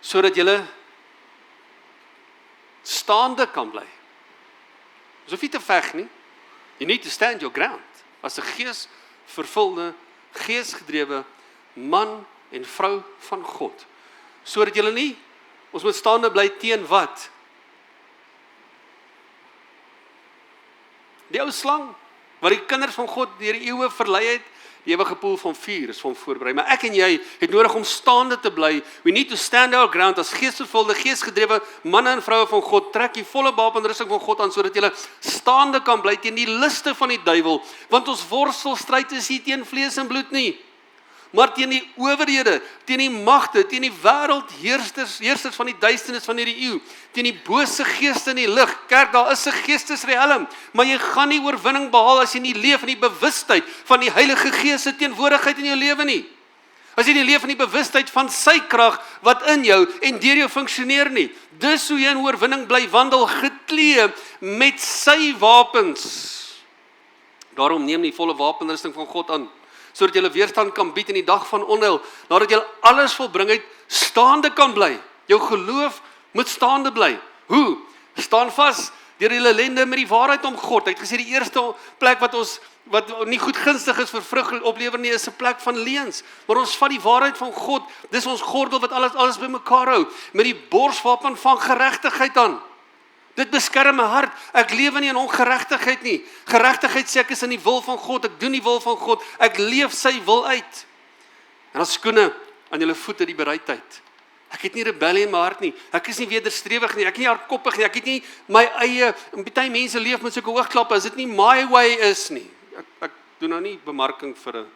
sodat julle staande kan bly. Dis hoef nie te veg nie. You need to stand your ground. As 'n geesvervulde, geesgedrewe man en vrou van God. Sodat julle nie, ons moet staande bly teen wat? Die ou slang, wat die kinders van God deur die eeue verlei het, die ewige poel van vuur is van voorberei. Maar ek en jy het nodig om staande te bly. We need to stand our ground as geesvervulde, geesgedrewe manne en vroue van God. Trek die volle wapenrusting van God aan, sodat julle staande kan bly teen die liste van die duiwel. Want ons worstelstryd is nie teen vlees en bloed nie, maar teen die owerhede, teen die magte, teen die wêreldheersers van die duisternis van hierdie eeu, teen die bose geeste in die lig. Kerk, daar is 'n geestesriem, maar jy gaan nie oorwinning behaal as jy nie leef in die bewustheid van die Heilige Gees se teenwoordigheid in jou lewe nie. As jy nie leef in die bewustheid van sy krag wat in jou en deur jou funksioneer nie. Dis hoe jy in oorwinning bly wandel, geklee met sy wapens. Daarom neem die volle wapenrusting van God aan, sodat jy weerstand kan bied in die dag van onheil, nadat jy alles volbring het, staande kan bly. Jou geloof moet staande bly. Hoe? Staan vas deur die ellende met die waarheid om God. Hy het gesê die eerste plek wat nie goed gunstig is vir vrug oplewer nie, is 'n plek van leuns. Maar ons vat die waarheid van God, dis ons gordel wat alles bymekaar hou, met die borswapen van geregtigheid aan. Dit beskerm my hart. Ek lewe nie in ongeregtigheid nie. Geregtigheid sê ek is in die wil van God, ek doen die wil van God, ek leef sy wil uit. En as skoene aan julle voete die bereidheid. Ek het nie rebellie in my hart nie. Ek is nie wederstrewig nie, ek is nie hardkoppig nie, ek het nie my eie, baie mense leef met sulke hoogklappe, as dit nie my way is nie. Ek doen nou nie bemarking vir 'n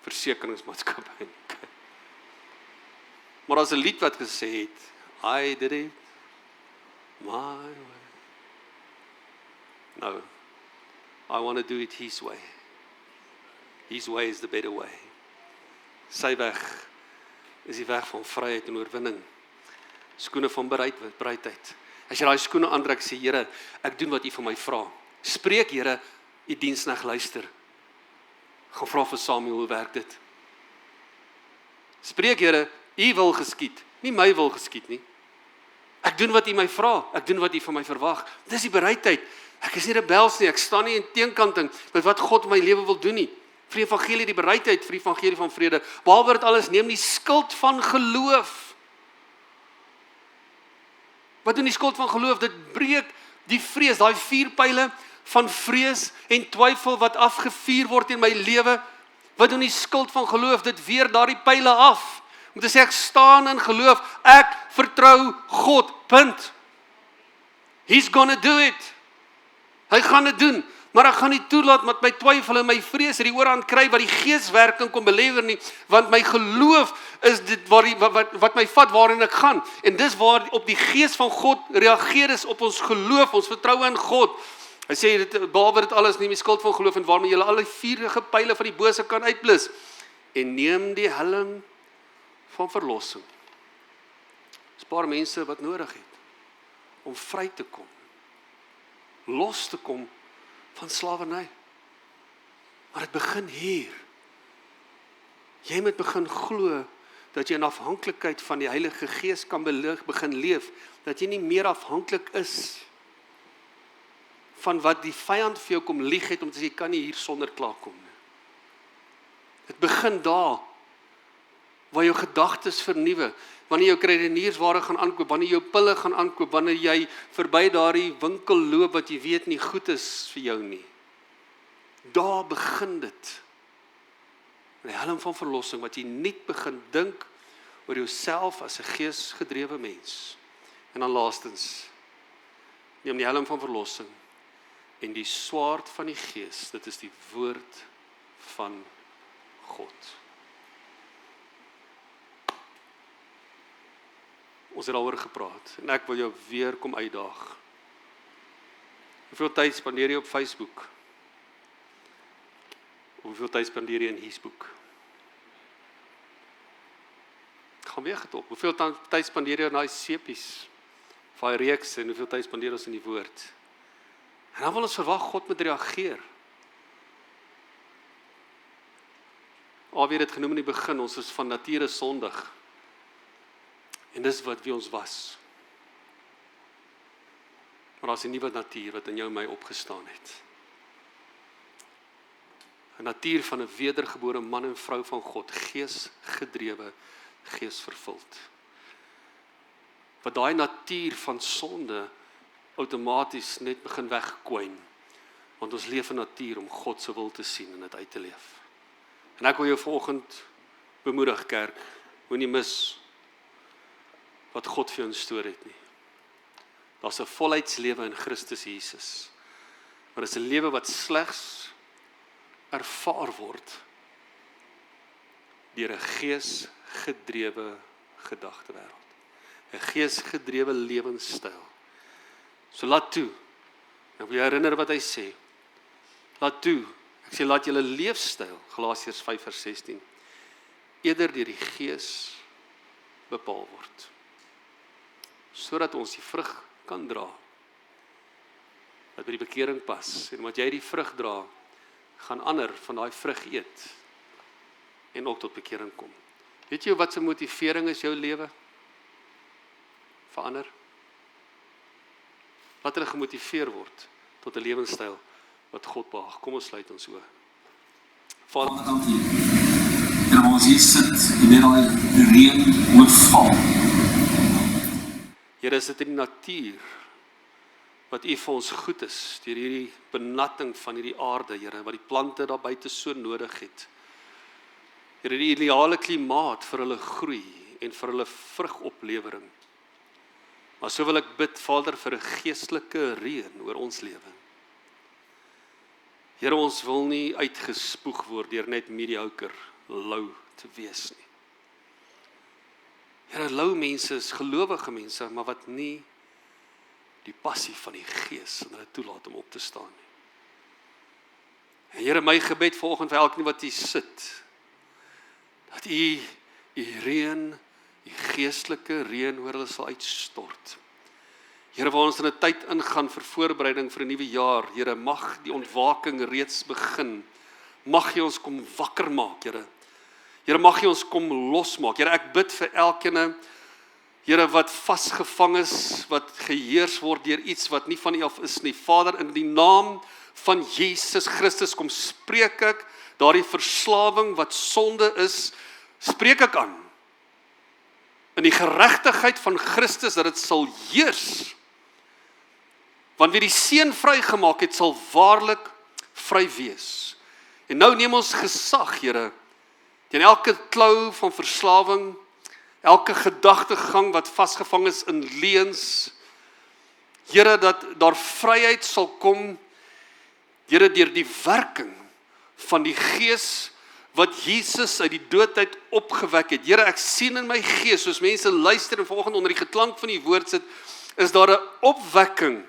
versekeringsmaatskappy nie. Maar as 'n lied wat gesê het, I did it my way. No, I want to do it His way. His way is the better way. Sy weg is die weg van vryheid en oorwinning. Skoene van bereidheid. As jy daai skoene aantrek, sê Here, ek doen wat U van my vra. Spreek Here, U diensknegt luister. Gaan vra vir Samuel, hoe werk dit? Spreek Here, U wil geskied, nie my wil geskied nie. Ek doen wat U my vra, ek doen wat U van my verwag. Dis die bereidheid. Ek is nie rebels nie, ek staan nie in teenkanting met wat God in my lewe wil doen nie. Vir die evangelie die bereidheid, vir die evangelie van vrede. Behalwe dit alles, neem die skild van geloof. Wat doen die skild van geloof? Dit breek die vrees, daai vuurpyle van vrees en twyfel wat afgevuur word in my lewe. Wat doen die skild van geloof? Dit weer daardie pile af. Om te sê ek staan in geloof, ek vertrou God, punt. He's gonna do it. Hy gaan dit doen, maar ek gaan nie toelaat met my twyfel en my vrees die oorhand kry wat die geeswerking kom belewer nie, want my geloof is dit wat my vat waarin ek gaan. En dis waar op die gees van God reageer is op ons geloof, ons vertroue in God. Hy sê dit behalwe dit alles neem die skild van geloof en waarmee julle al die vuurige pile van die bose kan uitblus en neem die helm van verlossing. Dis 'n paar mense wat nodig het om vry te kom, los te kom van slawerny. Maar dit begin hier. Jy moet begin glo dat jy in afhanklikheid van die Heilige Gees kan begin leef, dat jy nie meer afhanklik is van wat die vyand vir jou kom lieg het om te sê, jy kan nie hier sonder klaarkom nie. Dit begin daar, waar jou gedagtes vernuwe, wanneer jou kruideniersware gaan aankoop, wanneer jou pille gaan aankoop, wanneer jy verby daardie winkel loop wat jy weet nie goed is vir jou nie. Daar begin dit. Die helm van verlossing, wat jy nie begin dink oor jouself as 'n geesgedrewe mens. En dan laastens, neem die helm van verlossing en die swaard van die Gees, dit is die woord van God. Ons het daaroor gepraat, en ek wil jou weer kom uitdaag. Hoeveel tyd spandeer jy op Facebook? Hoeveel tyd spandeer jy in Facebook? Gaan weer getop. Hoeveel tyd spandeer jy in daai sepies, van die reeks, en hoeveel tyd spandeer ons in die woord? En dan wil ons verwag, God moet reageer. Alweer het genoem in die begin, ons is van nature sondig. En dis wat wie ons was. Maar daar is 'n nuwe natuur wat in jou en my opgestaan het. 'n Natuur van 'n wedergebore man en vrou van God, geesgedrewe, geesvervuld. Wat daai natuur van sonde outomaties net begin wegkwyn, want ons leef in natuur om God se wil te sien en dit uit te leef. En ek wil jou vanoggend bemoedig, kerk, moenie mis wat God vir jou instoor het nie. Daar's 'n volheidslewe in Christus Jesus. Maar dit is 'n lewe wat slegs ervaar word deur 'n geesgedrewe gedagtewêreld. 'n Geesgedrewe lewenstyl. So laat toe. Ek wil jou herinner wat hy sê. Laat toe. Ek sê laat julle leefstyl, Galasiërs 5:16, eerder deur die Gees bepaal word. Sodat ons die vrug kan dra, wat by die bekering pas. En omdat jy die vrug dra, gaan ander van daai vrug eet, en ook tot bekering kom. Weet jy wat se motivering is jou lewe? Verander. Laat hulle gemotiveer word, tot 'n lewenstyl, wat God behaag. Kom ons sluit ons oë. Vader, dankie. En ons hier sit, en net daai reën oorval. Here, is dit in die natuur, wat U vir ons goed is, deur hierdie benatting van hierdie aarde, Here, wat die plante daar buite so nodig het. Here, die ideale klimaat vir hulle groei, en vir hulle vrugoplewering. Maar so wil ek bid, Vader, vir 'n geestelike reën oor ons lewe. Here, ons wil nie uitgespoeg word deur net mediocre, lou te wees nie. Here, lou mense is gelowige mense, maar wat nie die passie van die Gees en hulle toelaat om op te staan nie. En Here, my gebed vanoggend vir elkeen wat hier sit, dat U reën, die geestelike reën oor hulle sal uitstort. Here, waar ons in 'n tyd ingaan vir voorbereiding vir 'n nuwe jaar, Here, mag die ontwaking reeds begin. Mag jy ons kom wakker maak, Here. Here, mag jy ons kom losmaak. Here, ek bid vir elkeen, Here, wat vasgevang is, wat geheers word deur iets wat nie van U af is nie. Vader, in die naam van Jesus Christus kom spreek ek daardie verslawing wat sonde is, spreek ek aan. In die geregtigheid van Christus, dat dit sal heers. Want wie die Seun vrygemaak het, sal waarlik vry wees. En nou neem ons gesag, Here, teen elke klou van verslawing, elke gedagtegang wat vasgevang is in leuns. Here, dat daar vryheid sal kom, Here, deur die werking van die Gees wat Jesus uit die dood uit opgewek het. Here, ek sien in my gees, soos mense luister en vanoggend onder die geklank van die woord sit, is daar 'n opwekking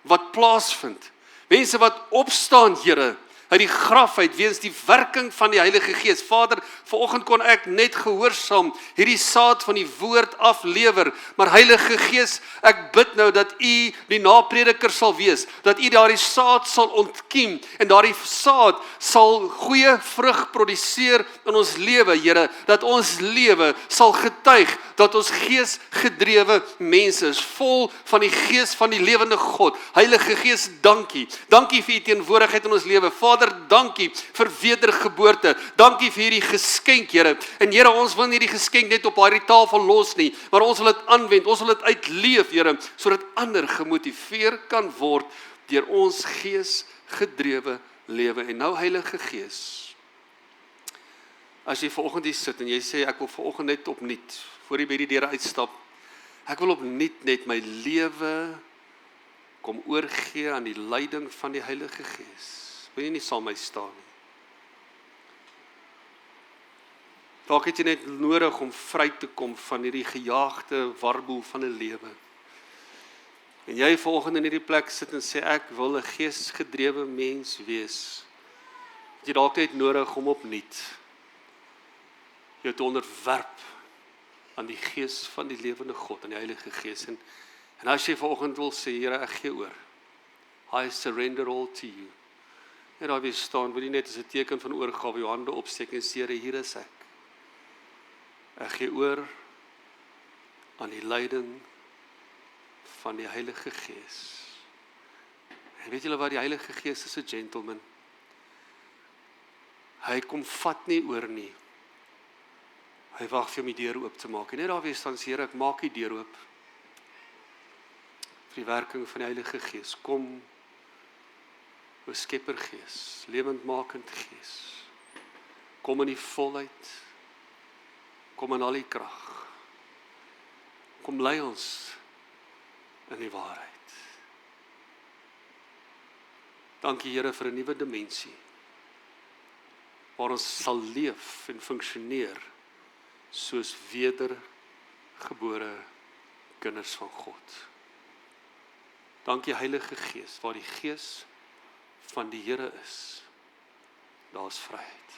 wat plaasvind. Mense wat opstaan, Here, uit die graf uit, weens die werking van die Heilige Gees. Vader, vanoggend kon ek net gehoorsaam hierdie saad van die woord aflewer, maar Heilige Gees, ek bid nou dat U die naprediker sal wees, dat U daardie saad sal ontkiem, en daardie saad sal goeie vrug produseer in ons lewe, Here, dat ons lewe sal getuig, dat ons geesgedrewe mense is, vol van die Gees van die lewende God. Heilige Gees, dankie. Dankie vir U teenwoordigheid in ons lewe. Vader, dankie vir wedergeboorte. Dankie vir hierdie geskenk, Here. En Here, ons wil nie hierdie geskenk net op hierdie tafel los nie, maar ons wil dit aanwend, ons wil dit uitleef, Here, sodat ander gemotiveer kan word deur ons geesgedrewe lewe. En nou, Heilige Gees, as jy vanoggend hier sit en jy sê, ek wil vanoggend net opnuut, voor jy by die deure uitstap, ek wil opnuut net my lewe kom oorgee aan die leiding van die Heilige Gees. Wil jy nie saam my staan nie? Dalk het jy net nodig om vry te kom van hierdie gejaagde warboel van 'n lewe. En jy vanoggend in hierdie plek sit en sê, ek wil 'n geesgedrewe mens wees. Het jy dalk net nodig om opnuut jou te onderwerp aan die Gees van die lewende God, aan die Heilige Gees. En as jy vanoggend wil sê, Here, ek gee oor. I surrender all to you. En daar weer staan, wil jy net as 'n teken van oorgawe jou hande opsteek en sê, Here, hier is ek. Ek gee oor aan die leiding van die Heilige Gees. En weet julle wat, die Heilige Gees is 'n gentleman. Hy kom vat nie oor nie. Hy wag vir om die deur oop te maak. En net daar weer staan, sê, Here, ek maak die deur oop. Vir die werking van die Heilige Gees. Kom, o Skeppergees, lewendmakend Gees. Kom in die volheid. Kom in al die krag. Kom lei ons in die waarheid. Dankie, Here, vir 'n nuwe dimensie, waar ons sal leef en funksioneer soos wedergebore kinders van God. Dankie, Heilige Gees, waar die Gees van die Here is, daar is vryheid.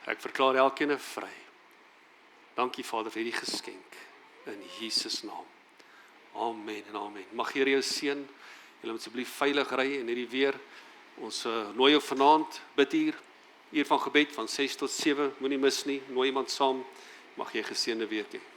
Ek verklaar elkeen vry. Dankie, Vader, vir hierdie geskenk, in Jesus naam. Amen en amen. Mag Here jou seën, julle moet asseblief veilig ry in hierdie weer. Ons nooi jou vanaand, bid hier, uur van gebed van 6 tot 7, moenie mis nie, nooi iemand saam, mag jy 'n geseënde week hê.